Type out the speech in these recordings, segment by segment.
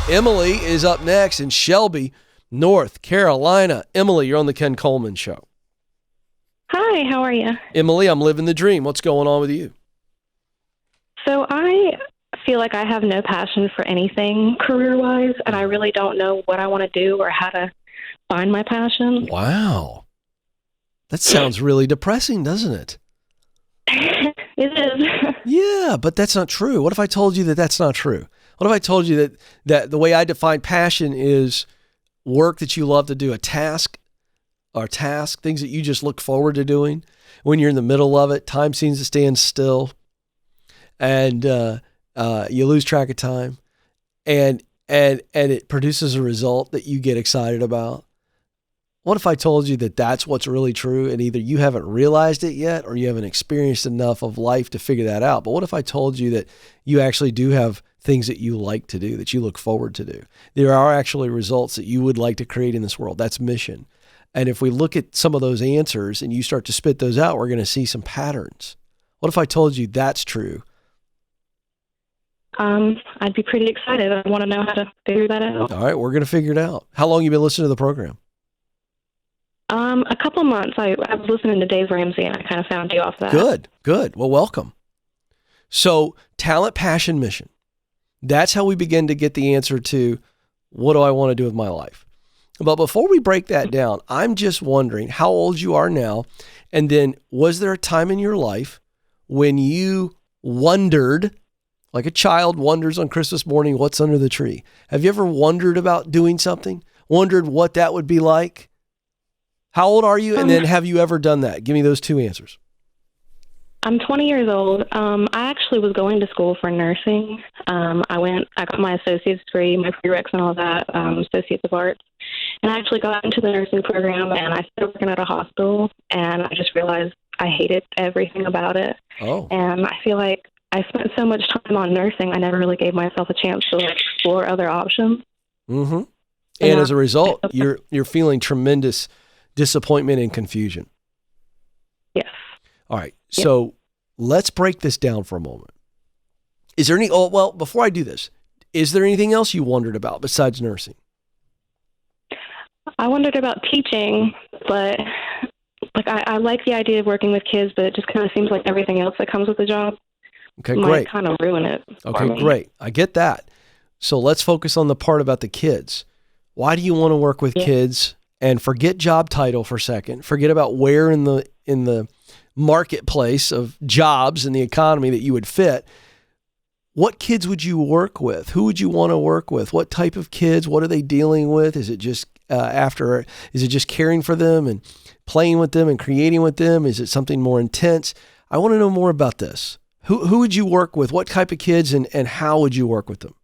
Emily is up next in Shelby, North Carolina. Emily, you're on the Ken Coleman Show. Hi, how are you? Emily, I'm living the dream. What's going on with you? So I feel like I have no passion for anything career-wise, and I really don't know what I want to do or how to find my passion. Wow. That sounds really depressing, doesn't it? It is. Yeah, but that's not true. What if I told you that that's not true? What if I told you that the way I define passion is work that you love to do, a task, things that you just look forward to doing. When you're in the middle of it, time seems to stand still, and you lose track of time, and it produces a result that you get excited about. What if I told you that that's what's really true, and either you haven't realized it yet or you haven't experienced enough of life to figure that out? But what if I told you that you actually do have things that you like to do, that you look forward to do? There are actually results that you would like to create in this world. That's mission. And if we look at some of those answers and you start to spit those out, we're going to see some patterns. What if I told you that's true? I'd be pretty excited. I want to know how to figure that out. All right, we're going to figure it out. How long have you been listening to the program? A couple months. I was listening to Dave Ramsey, and I kind of found you off that. Good. Well, welcome. So, talent, passion, mission. That's how we begin to get the answer to what do I want to do with my life. But before we break that down, I'm just wondering how old you are now, and then was there a time in your life when you wondered, like a child wonders on Christmas morning, what's under the tree? Have you ever wondered about doing something? Wondered what that would be like? How old are you? And then have you ever done that? Give me those two answers. I'm 20 years old. I actually was going to school for nursing. I got my associate's degree, my prereqs and all that, Associates of Arts. And I actually got into the nursing program, and I started working at a hospital, and I just realized I hated everything about it. Oh. And I feel like I spent so much time on nursing, I never really gave myself a chance to explore other options. Mm-hmm. And as a result, you're feeling tremendous disappointment and confusion. Yes. All right. So let's break this down for a moment. Is there before I do this, is there anything else you wondered about besides nursing? I wondered about teaching, but I like the idea of working with kids, but it just kind of seems like everything else that comes with the job might kind of ruin it. Okay, great. I get that. So let's focus on the part about the kids. Why do you want to work with kids? And forget job title for a second. Forget about where in the marketplace of jobs in the economy that you would fit. What kids would you work with? Who would you want to work with? What type of kids? What are they dealing with? Is it just is it just caring for them and playing with them and creating with them? Is it something more intense? I want to know more about this. Who would you work with? What type of kids and how would you work with them?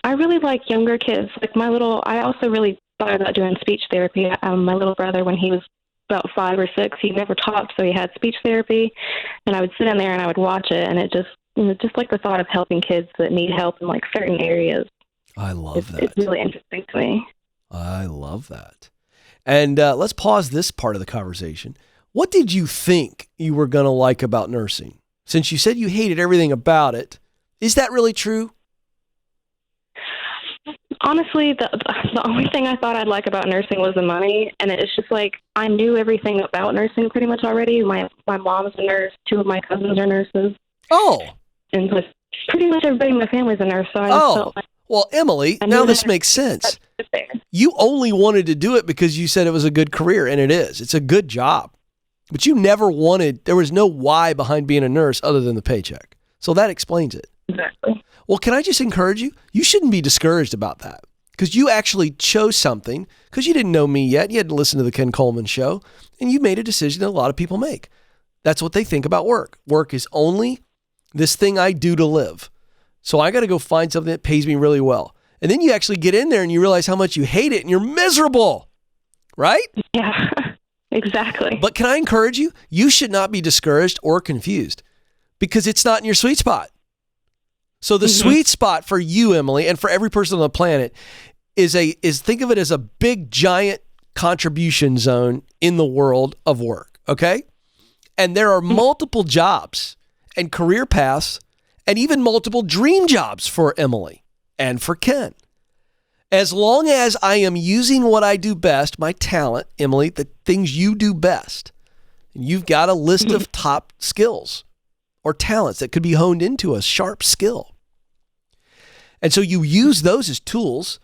I really like younger kids. I also really thought about doing speech therapy. My little brother, when he was about 5 or 6, he never talked, so he had speech therapy, and I would sit in there and I would watch it, and it just like the thought of helping kids that need help in like certain areas. I love that. It's really interesting to me. I love that. And let's pause this part of the conversation. What did you think you were going to like about nursing? Since you said you hated everything about it, is that really true? Honestly, the only thing I thought I'd like about nursing was the money, and it's just like I knew everything about nursing pretty much already. My mom's a nurse, 2 of my cousins are nurses. Oh. And pretty much everybody in my family's a nurse, so I just felt like... Well, Emily, now this makes sense. You only wanted to do it because you said it was a good career, and it is. It's a good job. But you never there was no why behind being a nurse other than the paycheck. So that explains it. Exactly. Well, can I just encourage you? You shouldn't be discouraged about that because you actually chose something because you didn't know me yet. You hadn't listened to the Ken Coleman Show, and you made a decision that a lot of people make. That's what they think about work. Work is only this thing I do to live. So I got to go find something that pays me really well. And then you actually get in there and you realize how much you hate it and you're miserable, right? Yeah, exactly. But can I encourage you? You should not be discouraged or confused because it's not in your sweet spot. So the sweet spot for you, Emily, and for every person on the planet is think of it as a big, giant contribution zone in the world of work, okay? And there are multiple jobs and career paths and even multiple dream jobs for Emily and for Ken. As long as I am using what I do best, my talent, Emily, the things you do best, and you've got a list of top skills or talents that could be honed into a sharp skill. And so you use those as tools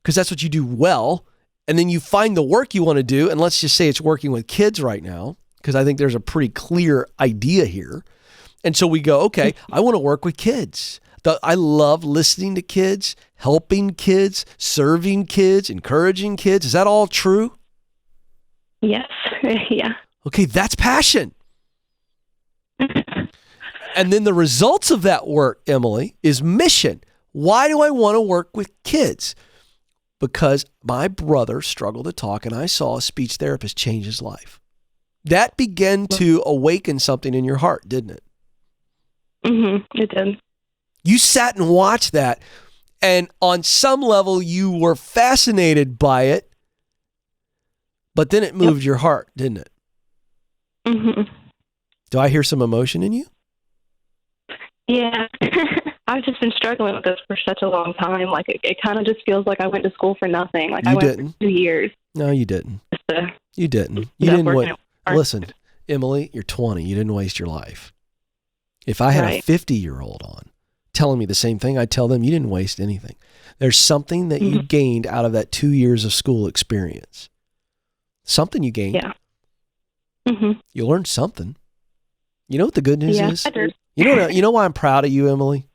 because that's what you do well. And then you find the work you want to do. And let's just say it's working with kids right now, because I think there's a pretty clear idea here. And so we go, okay, I want to work with kids. I love listening to kids, helping kids, serving kids, encouraging kids. Is that all true? Yes. Yeah. Okay, that's passion. And then the results of that work, Emily, is mission. Why do I want to work with kids? Because my brother struggled to talk and I saw a speech therapist change his life. That began to awaken something in your heart, didn't it? It did. You sat and watched that, and on some level you were fascinated by it, but then it moved your heart, didn't it? Do I hear some emotion in you? Yeah. I've just been struggling with this for such a long time. Like, it kind of just feels like I went to school for nothing. Like, I went for 2 years. No, you didn't. You didn't. You didn't wait. Listen, Emily, you're 20. You didn't waste your life. If I had a 50-year-old on telling me the same thing, I'd tell them you didn't waste anything. There's something that you gained out of that 2 years of school experience. Something you gained. Yeah. You learned something. You know what the good news is? I did. You know why I'm proud of you, Emily?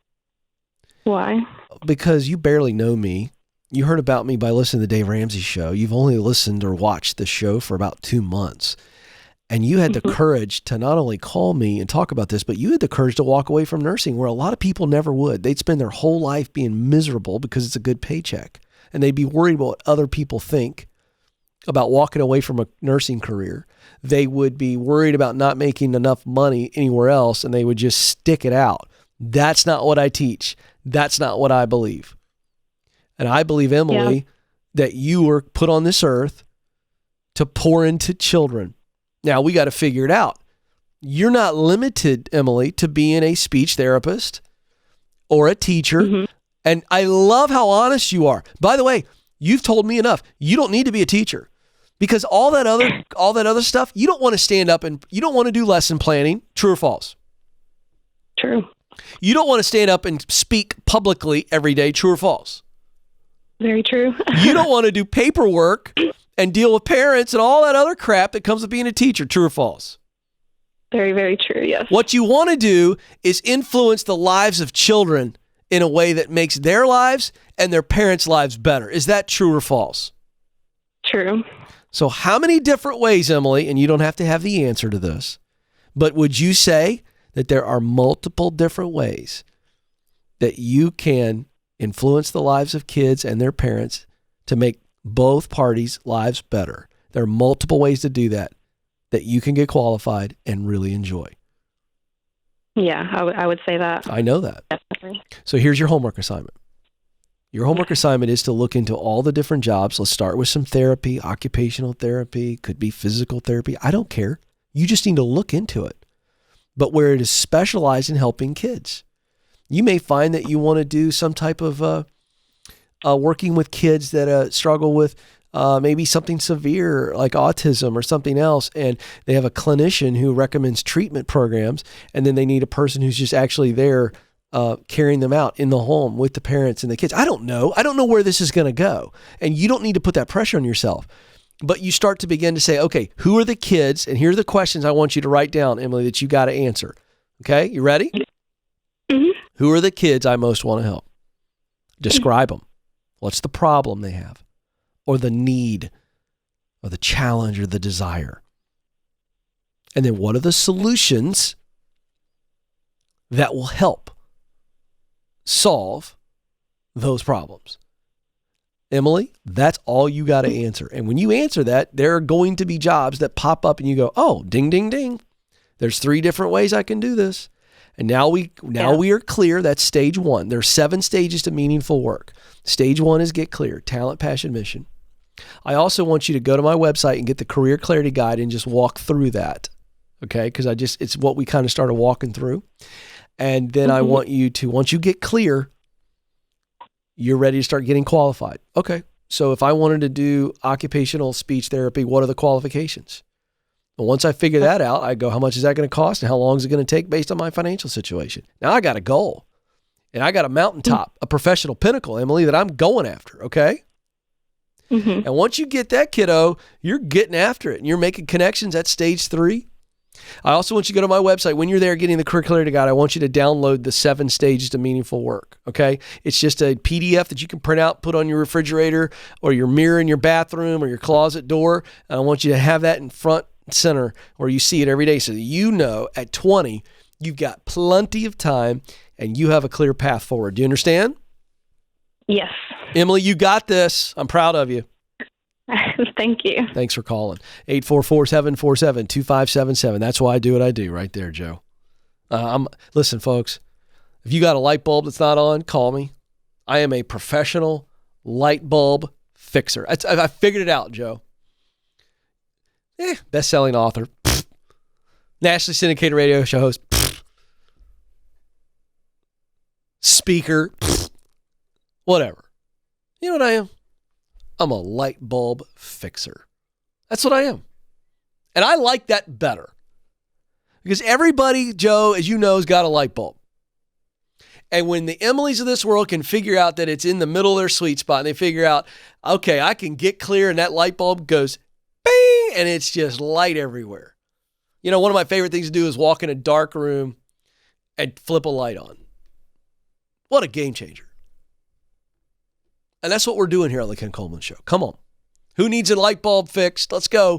Why? Because you barely know me. You heard about me by listening to the Dave Ramsey show. You've only listened or watched the show for about 2 months. And you had the courage to not only call me and talk about this, but you had the courage to walk away from nursing where a lot of people never would. They'd spend their whole life being miserable because it's a good paycheck. And they'd be worried about what other people think about walking away from a nursing career. They would be worried about not making enough money anywhere else, and they would just stick it out. That's not what I teach. That's not what I believe. And I believe, Emily, that you were put on this earth to pour into children. Now, we got to figure it out. You're not limited, Emily, to being a speech therapist or a teacher. And I love how honest you are. By the way, you've told me enough. You don't need to be a teacher because all that other stuff, you don't want to stand up and you don't want to do lesson planning. True or false? True. You don't want to stand up and speak publicly every day. True or false? Very true. You don't want to do paperwork and deal with parents and all that other crap that comes with being a teacher. True or false? Very, very true, yes. What you want to do is influence the lives of children in a way that makes their lives and their parents' lives better. Is that true or false? True. So how many different ways, Emily, and you don't have to have the answer to this, but would you say that there are multiple different ways that you can influence the lives of kids and their parents to make both parties' lives better? There are multiple ways to do that you can get qualified and really enjoy. Yeah, I would say that. I know that. Definitely. So here's your homework assignment. Your homework assignment is to look into all the different jobs. Let's start with some therapy, occupational therapy, could be physical therapy. I don't care. You just need to look into it. But where it is specialized in helping kids. You may find that you want to do some type of working with kids that struggle with maybe something severe like autism or something else, and they have a clinician who recommends treatment programs, and then they need a person who's just actually there carrying them out in the home with the parents and the kids. I don't know where this is going to go, and you don't need to put that pressure on yourself. But you start to begin to say, okay, who are the kids? And here are the questions I want you to write down, Emily, that you got to answer. Okay, you ready? Who are the kids I most want to help? Describe them. What's the problem they have? Or the need? Or the challenge or the desire? And then what are the solutions that will help solve those problems? Emily, that's all you got to answer. And when you answer that, there are going to be jobs that pop up and you go, oh, ding, ding, ding. There's 3 different ways I can do this. And now we are clear. That's stage 1. There's 7 stages to meaningful work. Stage 1 is get clear, talent, passion, mission. I also want you to go to my website and get the Career Clarity Guide and just walk through that. Okay? Because it's what we kind of started walking through. And then I want you to, once you get clear, you're ready to start getting qualified. Okay. So if I wanted to do occupational speech therapy, what are the qualifications? But once I figure that out, I go, how much is that going to cost and how long is it going to take based on my financial situation? Now I got a goal and I got a mountaintop, a professional pinnacle, Emily, that I'm going after. Okay. And once you get that, kiddo, you're getting after it and you're making connections at stage 3. I also want you to go to my website. When you're there getting the curricular guide, I want you to download the 7 stages to meaningful work. Okay. It's just a PDF that you can print out, put on your refrigerator or your mirror in your bathroom or your closet door. And I want you to have that in front and center where you see it every day so that you know at 20, you've got plenty of time and you have a clear path forward. Do you understand? Yes. Emily, you got this. I'm proud of you. Thank you. Thanks for calling. 844-747-2577. That's why I do what I do right there, Joe. Listen, folks, if you got a light bulb that's not on, call me. I am a professional light bulb fixer. I figured it out, Joe. Best-selling author. Nationally syndicated radio show host. Speaker. Whatever. You know what I am? I'm a light bulb fixer. That's what I am. And I like that better. Because everybody, Joe, as you know, has got a light bulb. And when the Emilys of this world can figure out that it's in the middle of their sweet spot, and they figure out, okay, I can get clear, and that light bulb goes bing, and it's just light everywhere. You know, one of my favorite things to do is walk in a dark room and flip a light on. What a game changer. And that's what we're doing here on the Ken Coleman Show. Come on. Who needs a light bulb fixed? Let's go.